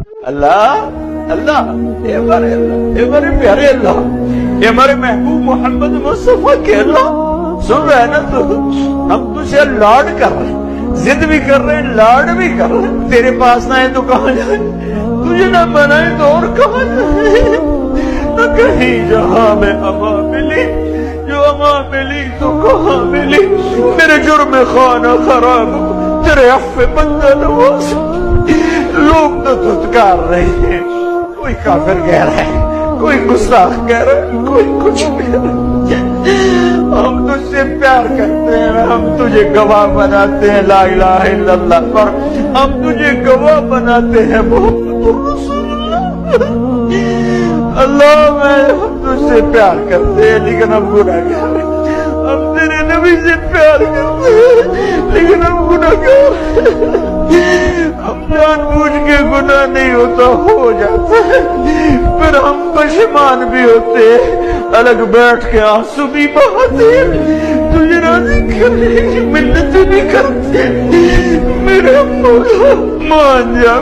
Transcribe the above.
اللہ اللہ، اے ہمارے پیارے اللہ، اے ہمارے محبوب محمد مصطفیٰ کے اللہ، سن رہے نا تو؟ ہم تجھے لاڈ کر رہے ہیں، ضد بھی کر رہے ہیں، لاڈ بھی کر رہے ہیں۔ تیرے پاس نہ ہے تو کہاں جائیں؟ تجھے نہ بنائے تو اور کہاں جائیں؟ نہ کہیں جہاں میں اما ملی، جو اما ملی تو کہاں ملی؟ میرے جرم خانہ خراب، تیرے عفو بندہ نواز، لوگ تو دھتکار رہے ہیں، کوئی کافر کہہ رہا ہے، کوئی گستاخ کہہ رہا ہے، کوئی کچھ کہہ رہا ہے۔ ہم تجھ سے پیار کرتے ہیں، ہم تجھے گواہ بناتے ہیں لا الہ الا اللہ پر، ہم تجھے گواہ بناتے ہیں محمد رسول اللہ۔ اللہ ہم تجھ سے پیار کرتے ہیں لیکن ہم گناہگار ہیں، ہم تیرے نبی سے پیار کرتے ہیں لیکن ہم گناہگار ہیں، ہم جان بوجھ کے گناہ نہیں ہوتا، ہو جاتا ہے، پھر ہم پشیمان بھی ہوتے ہیں، الگ بیٹھ کے آنسو بھی بہاتے ہیں، تجھے راضی کرنے کی منت بھی کرتے ہیں۔ میرے مولا مان جا،